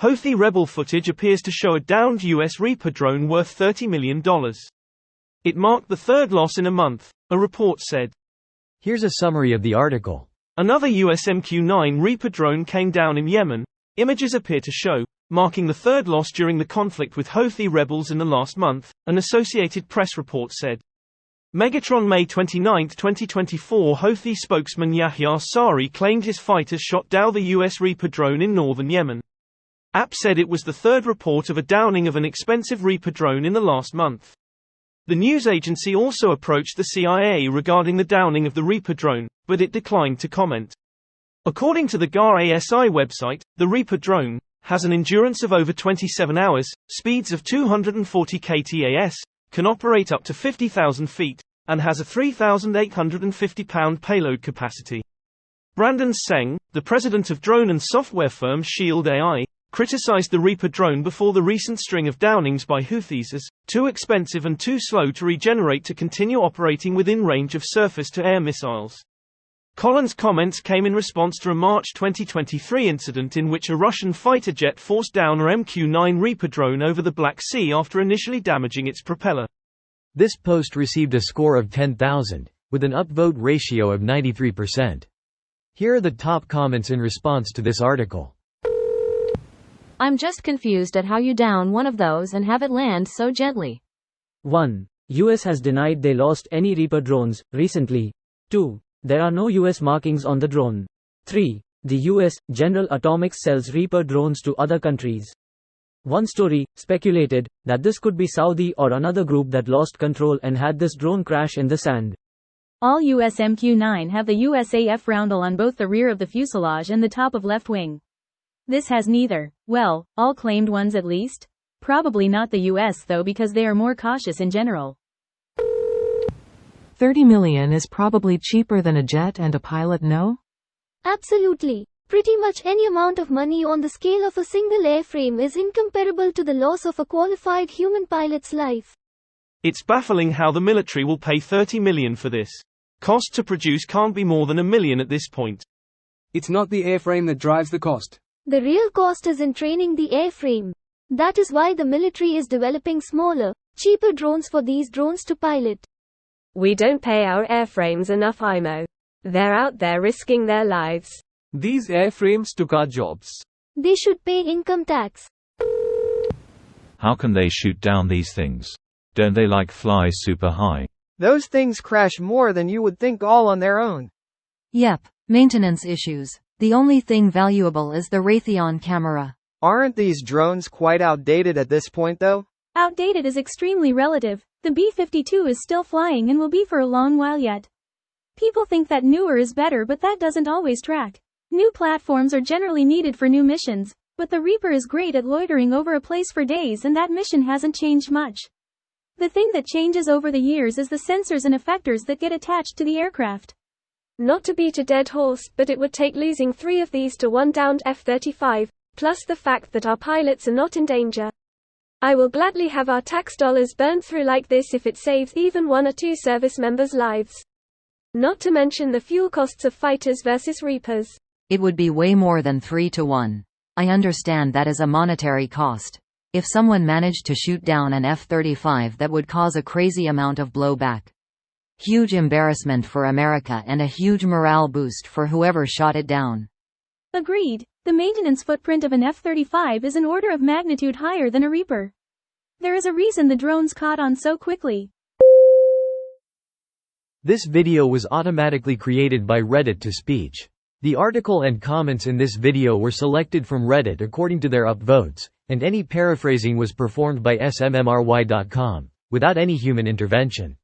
Houthi rebel footage appears to show a downed U.S. Reaper drone worth $30 million. It marked the third loss in a month, a report said. Here's a summary of the article. Another US MQ-9 Reaper drone came down in Yemen, images appear to show, marking the third loss during the conflict with Houthi rebels in the last month, an Associated Press report said. Megatron May 29, 2024 Houthi spokesman Yahya Sari claimed his fighters shot down the US Reaper drone in northern Yemen. AP said it was the third report of a downing of an expensive Reaper drone in the last month. The news agency also approached the CIA regarding the downing of the Reaper drone, but it declined to comment. According to the GAR-ASI website, the Reaper drone has an endurance of over 27 hours, speeds of 240 ktas, can operate up to 50,000 feet, and has a 3,850-pound payload capacity. Brandon Seng, the president of drone and software firm Shield AI, criticized the Reaper drone before the recent string of downings by Houthis as too expensive and too slow to regenerate to continue operating within range of surface-to-air missiles. Collins' comments came in response to a March 2023 incident in which a Russian fighter jet forced down a MQ-9 Reaper drone over the Black Sea after initially damaging its propeller. This post received a score of 10,000, with an upvote ratio of 93%. Here are the top comments in response to this article. I'm just confused at how you down one of those and have it land so gently. 1. US has denied they lost any Reaper drones recently. 2. There are no US markings on the drone. 3. The US, General Atomics sells Reaper drones to other countries. One story speculated that this could be Saudi or another group that lost control and had this drone crash in the sand. All US MQ-9 have the USAF roundel on both the rear of the fuselage and the top of left wing. This has neither. Well, all claimed ones at least. Probably not the US though because they are more cautious in general. 30 million is probably cheaper than a jet and a pilot, no? Absolutely. Pretty much any amount of money on the scale of a single airframe is incomparable to the loss of a qualified human pilot's life. It's baffling how the military will pay $30 million for this. Cost to produce can't be more than $1 million at this point. It's not the airframe that drives the cost. The real cost is in training the airframe. That is why the military is developing smaller, cheaper drones for these drones to pilot. We don't pay our airframes enough, IMO. They're out there risking their lives. These airframes took our jobs. They should pay income tax. How can they shoot down these things? Don't they fly super high? Those things crash more than you would think all on their own. Yep, maintenance issues. The only thing valuable is the Raytheon camera. Aren't these drones quite outdated at this point though? Outdated is extremely relative. The B-52 is still flying and will be for a long while yet. People think that newer is better, but that doesn't always track. New platforms are generally needed for new missions, but the Reaper is great at loitering over a place for days and that mission hasn't changed much. The thing that changes over the years is the sensors and effectors that get attached to the aircraft. Not to beat a dead horse, but it would take losing 3 of these to one downed F-35, plus the fact that our pilots are not in danger. I will gladly have our tax dollars burned through like this if it saves even 1 or 2 service members' lives. Not to mention the fuel costs of fighters versus Reapers. It would be way more than 3 to 1. I understand that is a monetary cost. If someone managed to shoot down an F-35, that would cause a crazy amount of blowback. Huge embarrassment for America and a huge morale boost for whoever shot it down. Agreed. The maintenance footprint of an F-35 is an order of magnitude higher than a Reaper. There is a reason the drones caught on so quickly. This video was automatically created by Reddit to speech. The article and comments in this video were selected from Reddit according to their upvotes, and any paraphrasing was performed by smmry.com, without any human intervention.